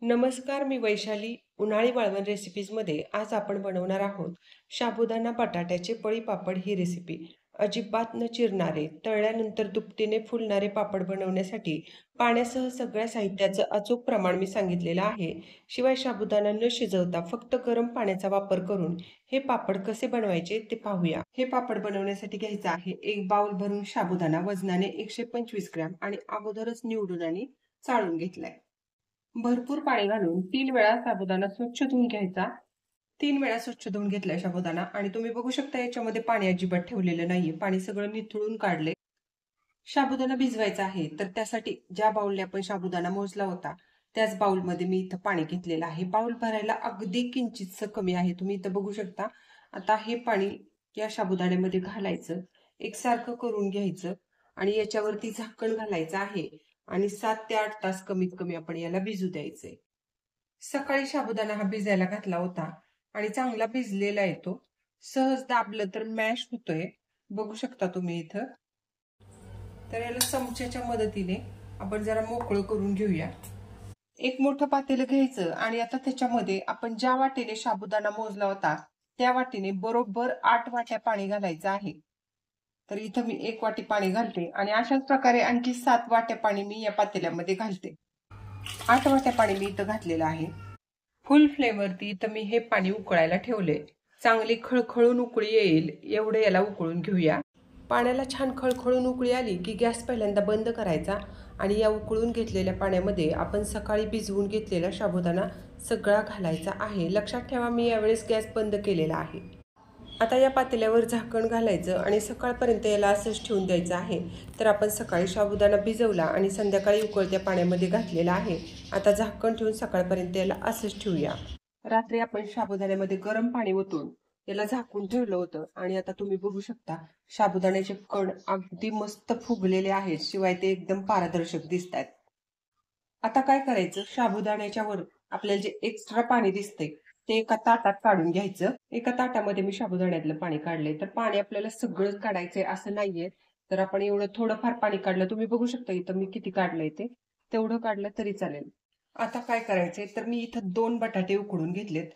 नमस्कार, मी वैशाली. उन्हाळी वाळवण रेसिपीजमध्ये आज आपण बनवणार आहोत साबुदाणा बटाट्याचे पळी पापड ही रेसिपी. अजिबात न चिरणारे, तळल्यानंतर दुपटीने फुलणारे पापड बनवण्यासाठी पाण्यासह सगळ्या साहित्याचं अचूक प्रमाण मी सांगितलेलं आहे. शिवाय साबुदाणा न शिजवता फक्त गरम पाण्याचा वापर करून हे पापड कसे बनवायचे ते पाहूया. हे पापड बनवण्यासाठी घ्यायचं आहे एक बाउल भरून साबुदाणा वजनाने 125 ग्रॅम आणि अगोदरच निवडून आणि चाळून घेतलाय. भरपूर पाणी घालून 3 वेळा साबुदाणा स्वच्छ धुवून घ्यायचा. 3 वेळा स्वच्छ धुवून घेतलाय साबुदाणा आणि तुम्ही बघू शकता याच्यामध्ये पाणी अजिबात ठेवलेलं नाहीये. पाणी सगळं निथळून काढले. साबुदाणा भिजवायचा आहे तर त्यासाठी ज्या बाउलने आपण साबुदाणा मोजला होता त्याच बाउलमध्ये मी इथं पाणी घेतलेलं आहे. बाउल भरायला अगदी किंचितसं कमी आहे. तुम्ही इथं बघू शकता. आता हे पाणी या साबुदाण्यामध्ये घालायचं, एकसारखं करून घ्यायचं आणि याच्यावरती झाकण घालायचं आहे आणि 7 ते 8 तास कमीत कमी आपण याला भिजू द्यायचंय. सकाळी साबुदाणा हा भिजायला घातला होता आणि चांगला भिजलेला येतो. सहज दाबलं तर मॅश होतोय. बघू शकता तुम्ही इथं. तर याला चमच्याच्या मदतीने आपण जरा मोकळं करून घेऊया. एक मोठं पातेलं घ्यायचं आणि आता त्याच्यामध्ये आपण ज्या वाटीने साबुदाणा मोजला होता त्या वाटीने बरोबर 8 वाट्या पाणी घालायचं आहे. तर इथं मी 1 वाटी पाणी घालते आणि अशाच प्रकारे आणखी 7 वाट्या पाणी मी या पातेल्यामध्ये घालते. 8 वाट्या पाणी मी इथं घातलेलं आहे. फुल फ्लेमवरती इथं मी हे पाणी उकळायला ठेवले. चांगली खळखळून उकळी येईल एवढं याला उकळून घेऊया. पाण्याला छान खळखळून उकळी आली की गॅस पहिल्यांदा बंद करायचा आणि या उकळून घेतलेल्या पाण्यामध्ये आपण सकाळी भिजवून घेतलेला साबुदाणा सगळा घालायचा आहे. लक्षात ठेवा, मी यावेळेस गॅस बंद केलेला आहे. आता या पातेल्यावर झाकण घालायचं आणि सकाळपर्यंत याला असंच ठेवून द्यायचं आहे. तर आपण सकाळी साबुदाणा भिजवला आणि संध्याकाळी उकळत्या पाण्यामध्ये घातलेला आहे. आता झाकण ठेवून सकाळपर्यंत याला असंच ठेवूया. रात्री आपण साबुदाण्यामध्ये गरम पाणी ओतून याला झाकून ठेवलं होतं आणि आता तुम्ही बघू शकता साबुदाण्याचे कण अगदी मस्त फुगलेले आहेत. शिवाय ते एकदम पारदर्शक दिसत आहेत. आता काय करायचं, साबुदाण्याच्या वर आपल्याला जे एक्स्ट्रा पाणी दिसतंय ते एका ताटात काढून घ्यायचं. एका ताटामध्ये मी साबुदाण्यातलं पाणी काढलंय. तर पाणी आपल्याला सगळंच काढायचंय असं नाहीये. तर आपण एवढं थोडंफार पाणी काढलं. तुम्ही बघू शकता इथं मी किती काढलंय ते. तेवढं काढलं तरी चालेल. आता काय करायचंय, तर मी इथं 2 बटाटे उकडून घेतलेत.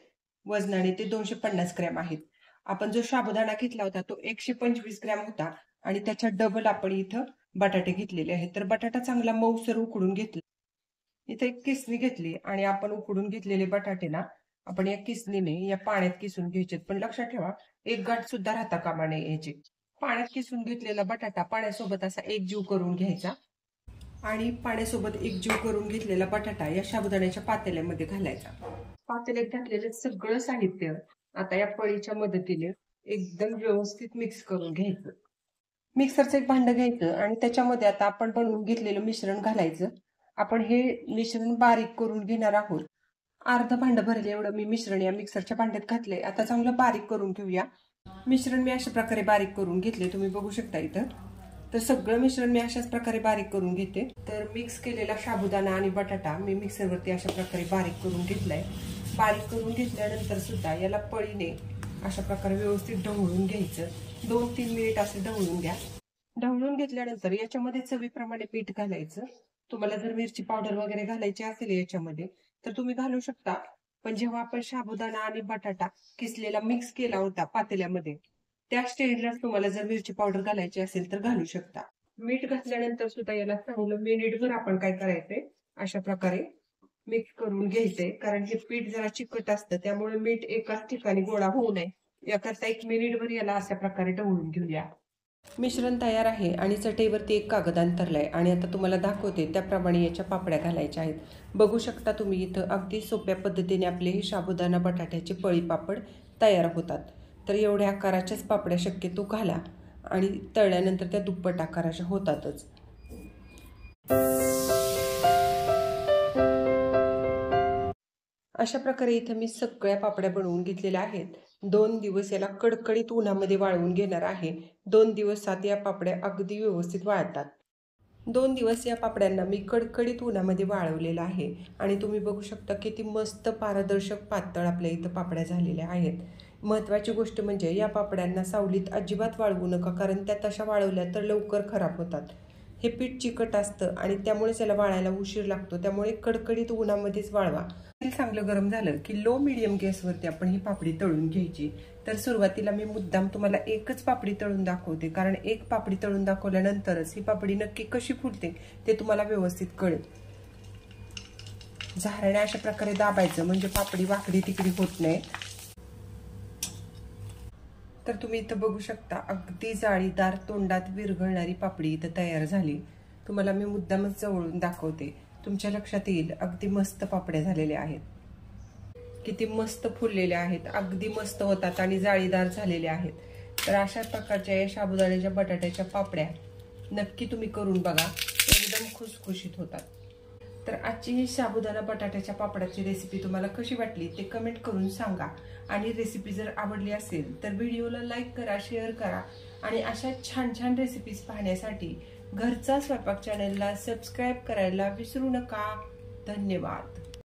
वजनाने ते 250 ग्रॅम आहेत. आपण जो साबुदाणा घेतला होता तो 125 ग्रॅम होता आणि त्याच्या डबल आपण इथं बटाटे घेतलेले आहेत. तर बटाटा चांगला मऊसर उकडून घेतला. इथे एक किसणी घेतली आणि आपण उकडून घेतलेले बटाटे ना आपण या किसणीने या पाण्यात किसून घ्यायचे. पण लक्षात ठेवा, एक गाठ सुद्धा राहता कामा नये याची. पाण्यात किसून घेतलेला बटाटा पाण्यासोबत असा एकजीव करून घ्यायचा आणि पाण्यासोबत एकजीव करून घेतलेला बटाटा या साबुदाण्याच्या पातेल्यामध्ये घालायचा. पातेल्यात घातलेलं सगळं साहित्य आता या पळीच्या मदतीने एकदम व्यवस्थित मिक्स करून घ्यायचं. मिक्सरचं एक भांडं घ्यायचं आणि त्याच्यामध्ये आता आपण बनवून घेतलेलं मिश्रण घालायचं. आपण हे मिश्रण बारीक करून घेणार आहोत. अर्ध भांडं भरले एवढं मी मिश्रण या मिक्सरच्या भांड्यात घातले. आता चांगलं बारीक करून घेऊया. मिश्रण मी अशा प्रकारे बारीक करून घेतले. तुम्ही बघू शकता इथं. तर सगळं मिश्रण मी अशाच प्रकारे बारीक करून घेते. तर मिक्स केलेला साबुदाणा आणि बटाटा मी मिक्सरवरती अशा प्रकारे बारीक करून घेतलाय. बारीक करून घेतल्यानंतर सुद्धा याला पळीने अशा प्रकारे व्यवस्थित ढवळून घ्यायचं. 2-3 मिनिट असे ढवळून घ्या. ढवळून घेतल्यानंतर याच्यामध्ये चवीप्रमाणे मीठ घालायचं. तुम्हाला जर मिरची पावडर वगैरे घालायची असेल याच्यामध्ये तर तुम्ही घालू शकता. पण जेव्हा आपण साबुदाणा आणि बटाटा किसलेला मिक्स केला होता पातेल्यामध्ये त्या स्टेजला तुम्हाला जर मिरची पावडर घालायची असेल तर घालू शकता. मीठ घातल्यानंतर सुद्धा याला चांगलं मिनिटभर आपण काय करायचंय, अशा प्रकारे मिक्स करून घ्यायचंय. कारण हे पीठ जरा चिकट असतं त्यामुळे मीठ एकाच ठिकाणी गोळा होऊ नये याकरता 1 मिनिटभर याला अशा प्रकारे ढवळून घेऊया. मिश्रण तयार आहे आणि चटईवरती एक कागद अंथरलाय आणि आता तुम्हाला दाखवते त्याप्रमाणे याच्या पापड्या घालायच्या आहेत. बघू शकता तुम्ही इथं अगदी सोप्या पद्धतीने आपले हे साबुदाणा बटाट्याचे पळी पापड तयार होतात. तर एवढ्या आकाराच्याच पापड्या शक्यतो घाला आणि तळल्यानंतर त्या दुप्पट आकाराच्या होतातच. अशा प्रकारे इथं मी सगळ्या पापड्या बनवून घेतलेल्या आहेत. 2 दिवस याला कडकडीत उन्हामध्ये वाळवून घेणार आहे. 2 दिवसात या पापड्या अगदी व्यवस्थित वाळतात. 2 दिवस या पापड्यांना मी कडकडीत उन्हामध्ये वाळवलेलं आहे आणि तुम्ही बघू शकता किती मस्त पारदर्शक पातळ आपल्या इथं पापड्या झालेल्या आहेत. महत्त्वाची गोष्ट म्हणजे या पापड्यांना सावलीत अजिबात वाळवू नका, कारण त्या तशा वाळवल्या तर लवकर खराब होतात. हे पीठ चिकट असतं आणि त्यामुळे त्याला वाळायला उशीर लागतो, त्यामुळे कडकडीत उन्हामध्येच वाळवा। तेल चांगलं गरम झालं की लो मीडियम गॅसवरती आपण ही पापडी तळून घ्यायची। तर सुरुवातीला मी मुद्दाम तुम्हाला एकच पापडी तळून दाखवते, कारण एक पापडी तळून दाखवल्यानंतरच ही पापडी नक्की कशी फुलते ते तुम्हाला व्यवस्थित कळेल। झाऱ्याने अशा प्रकारे दाबायचं म्हणजे पापडी वाकडी तिकडी होत नाही। तर तुम्ही इथं बघू शकता अगदी जाळीदार तोंडात विरघळणारी पापडी इथं तयार झाली। तुम्हाला मी मुद्दामच जवळून दाखवते, तुमच्या लक्षात येईल अगदी मस्त पापड्या झालेल्या आहेत, किती मस्त फुललेल्या आहेत, अगदी मस्त होतात आणि जाळीदार झालेल्या आहेत। तर अशा प्रकारच्या या साबुदाण्याच्या बटाट्याच्या पापड्या नक्की तुम्ही करून बघा, एकदम खुसखुशीत होतात। तर आजची ही साबुदाणा बटाट्याच्या पापडाची रेसिपी तुम्हाला कशी वाटली ते कमेंट करून सांगा। आणि रेसिपी जर आवडली असेल तर व्हिडिओला लाईक करा, शेअर करा आणि अशा छान छान रेसिपीज पाहण्यासाठी घरचा स्वयंपाक चॅनलला सबस्क्राईब करायला विसरू नका। धन्यवाद।